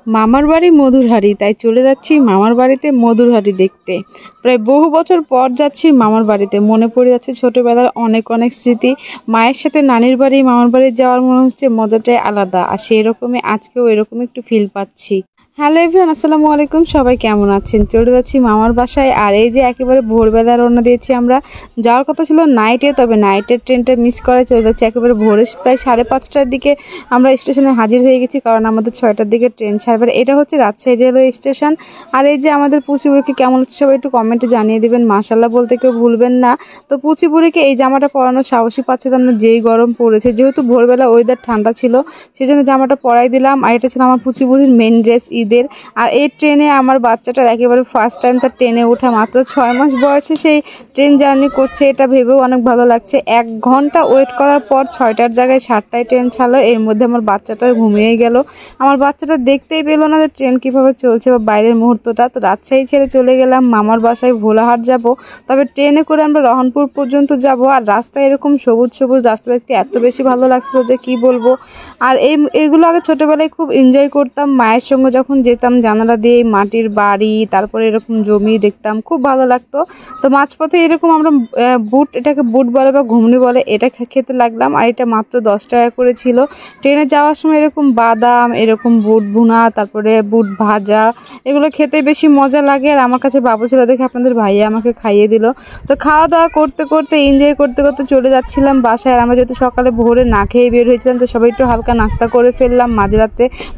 মামার বাড়ি মধুরহারি, তাই চলে যাচ্ছি মামার বাড়িতে মধুরহারি দেখতে। প্রায় বহু বছর পর যাচ্ছি মামার বাড়িতে। মনে পড়ে যাচ্ছে ছোটবেলার অনেক অনেক স্মৃতি। মায়ের সাথে নানির বাড়ি মামার বাড়ি যাওয়ার মনে হচ্ছে মজাটাই আলাদা, আর সেই রকমই আজকেও এরকম একটু ফিল পাচ্ছি। হ্যালো এভরিওয়ান, আসসালামু আলাইকুম। সবাই কেমন আছেন? চলে যাচ্ছি মামার বাসায়, আর এই যে একেবারে ভোরবেলা রওনা দিয়েছি আমরা। যাওয়ার কথা ছিল নাইটে, তবে নাইটের ট্রেনটা মিস করে চলে যাচ্ছি একেবারে ভোরে। প্রায় 5:30টার দিকে আমরা স্টেশনে হাজির হয়ে গেছি, কারণ আমাদের 6টার দিকে ট্রেন ছাড়বে। এটা হচ্ছে রাজশাহী রেলওয়ে স্টেশন। আর এই যে আমাদের পুচিবুড়িকে কেমন হচ্ছে সবাই একটু কমেন্টে জানিয়ে দিবেন, মাশাআল্লাহ বলতে কেউ ভুলবেন না। তো পুচিবুড়িকে এই জামাটা পরানোর সাহসী পাচ্ছিলাম না, যেই গরম পড়েছে। যেহেতু ভোরবেলা ওয়েদার ঠান্ডা ছিল, সেজন্য জামাটা পরাই দিলাম। আর এটা ছিল আমার পুচিবুড়ির মেন ড্রেস ঈদের। আর এই ট্রেনে আমার বাচ্চাটার একেবারে ফার্স্ট টাইম তার ট্রেনে ওঠা, মাত্র 6 মাস বয়সে সেই ট্রেন জার্নি করছে। এটা ভেবেও অনেক ভালো লাগছে। 1 ঘন্টা ওয়েট করার পর 6টার জায়গায় 7টায় ট্রেন ছাড়লো। এর মধ্যে আমার বাচ্চাটা ঘুমিয়ে গেল। আমার বাচ্চাটা দেখতেই পেলো না যে ট্রেন কীভাবে চলছে বা বাইরের মুহূর্তটা। তো রাজশাহী ছেড়ে চলে গেলাম মামার বাসায়, ভোলাহাট যাব। তবে ট্রেনে করে আমরা রহনপুর পর্যন্ত যাব। আর রাস্তায় এরকম সবুজ সবুজ রাস্তা দেখতে এত বেশি ভালো লাগছিল যে কি বলবো। আর এইগুলো আগে ছোটোবেলায় খুব এনজয় করতাম। মায়ের সঙ্গে যখন যেতাম জানালা দিয়ে মাটির বাড়ি, তারপরে এরকম জমি দেখতাম, খুব ভালো লাগতো। তো মাঝপথে এরকম আমরা বুট, এটাকে বুট বলে বা ঘুমনি বলে, এটা খেতে লাগলাম। আর এটা মাত্র 10 টাকা করে ছিল। ট্রেনে যাওয়ার সময় এরকম বাদাম, এরকম বুট ভুনা, তারপরে বুট ভাজা, এগুলো খেতে বেশি মজা লাগে। আর আমার কাছে বাবু ছিল দেখে আপনাদের ভাইয়া আমাকে খাইয়ে দিল। তো খাওয়া দাওয়া করতে করতে এনজয় করতে করতে চলে যাচ্ছিলাম বাসায়। আর আমরা যেহেতু সকালে ভোরে না খেয়ে বের হয়েছিলাম, তো সবাই একটু হালকা নাস্তা করে ফেললাম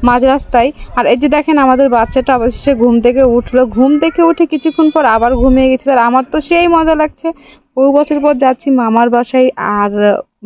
মাঝ রাস্তায়। আর এই যে দেখেন আমাদের বাচ্চাটা অবশেষে ঘুম থেকে উঠলো। ঘুম থেকে উঠে কিছুক্ষণ পর আবার ঘুমিয়ে গেছে। আর আমার তো সেই মজা লাগছে, বহু বছর পর যাচ্ছি মামার বাসায়। আর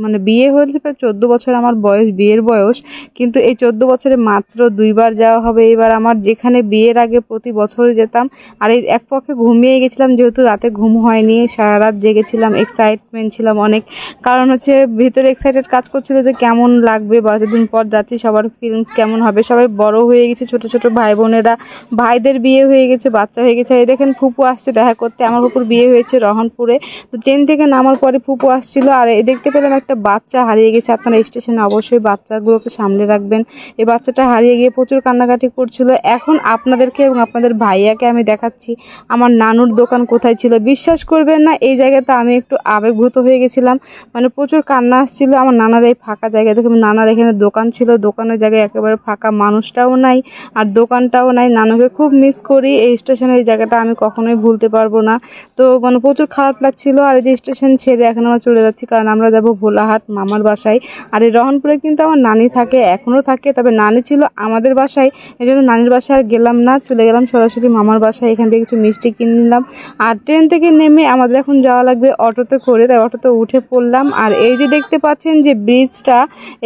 মানে বিয়ে হয়েছে প্রায় 14 বছর আমার বয়স, বিয়ের বয়স। কিন্তু এই 14 বছরে মাত্র 2বার যাওয়া হবে এবার আমার। যেখানে বিয়ের আগে প্রতি বছর যেতাম। আর এই এক পক্ষে ঘুমিয়ে গেছিলাম, যেহেতু রাতে ঘুম হয়নি, সারা রাত জেগেছিলাম, এক্সাইটমেন্ট ছিলাম অনেক। কারণ হচ্ছে ভিতরে এক্সাইটেড কাজ করছিল যে কেমন লাগবে বা যতদিন পর যাচ্ছি সবার ফিলিংস কেমন হবে। সবাই বড় হয়ে গেছে, ছোট ছোট ভাই বোনেরা, ভাইদের বিয়ে হয়ে গেছে, বাচ্চা হয়ে গেছে। আর এই দেখেন ফুপু আসছে দেখা করতে। আমার ফুপুর বিয়ে হয়েছে রহনপুরে। তো ট্রেন থেকে নামার পরে ফুপু আসছিল। আর দেখতে পেলাম একটা বাচ্চা হারিয়ে গেছে। আপনারা স্টেশনে অবশ্যই বাচ্চাগুলোকে সামলে রাখবেন। এই বাচ্চাটা হারিয়ে গিয়ে প্রচুর কান্নাকাটি করছিল। এখন আপনাদেরকে এবং আপনাদের ভাইয়াকে আমি দেখাচ্ছি আমার নানুর দোকান কোথায় ছিল। বিশ্বাস করবেন না, এই জায়গাতে আমি একটু আবেগভূত হয়ে গেছিলাম। মানে প্রচুর কান্না আসছিল। আমার নানার এই ফাঁকা জায়গা দেখে, নানার এখানে দোকান ছিল, দোকানের জায়গায় একেবারে ফাঁকা, মানুষটাও নাই আর দোকানটাও নাই। নানুকে খুব মিস করি। এই স্টেশনের এই জায়গাটা আমি কখনোই ভুলতে পারবো না। তো মানে প্রচুর খারাপ লাগছিল। আর এই যে স্টেশন ছেড়ে এখন আমরা চলে যাচ্ছি, কারণ আমরা যাবো ভোলাহাট মামার বাসায়। আর এই রহনপুরে কিন্তু আমার নানি থাকে, এখনও থাকে। তবে নানি ছিল আমাদের বাসায়, এই জন্য নানির বাসায় আর গেলাম না, চলে গেলাম সরাসরি মামার বাসায়। এখান থেকে কিছু মিষ্টি কিনে নিলাম। আর ট্রেন থেকে নেমে আমাদের এখন যাওয়া লাগবে অটোতে করে, তাই অটোতে উঠে পড়লাম। আর এই যে দেখতে পাচ্ছেন যে ব্রিজটা,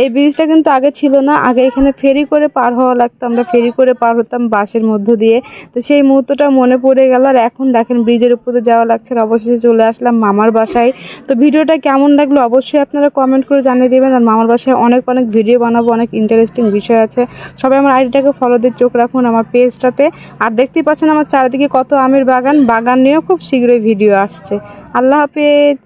এই ব্রিজটা কিন্তু আগে ছিল না। আগে এখানে ফেরি করে পার হওয়া লাগতো, আমরা ফেরি করে পার হতাম বাসের মধ্য দিয়ে। তো সেই মুহূর্তটা মনে পড়ে গেল। আর এখন দেখেন ব্রিজের উপরে যাওয়া লাগছে। আর অবশেষে চলে আসলাম মামার বাসায়। তো ভিডিওটা কেমন লাগলো অবশ্যই আপনারা কমেন্ট করে জানিয়ে দেবেন। আর মামার বাসায় অনেক অনেক ভিডিও বানাবো, অনেক ইন্টারেস্টিং বিষয় আছে। সবাই আমার আইডিটাকে ফলো দিয়ে চোখ রাখুন আমার পেজটাতে। আর দেখতেই পাচ্ছেন আমার চারিদিকে কত আমের বাগান নিয়েও খুব শীঘ্রই ভিডিও আসছে। আল্লাহ হাফেজ।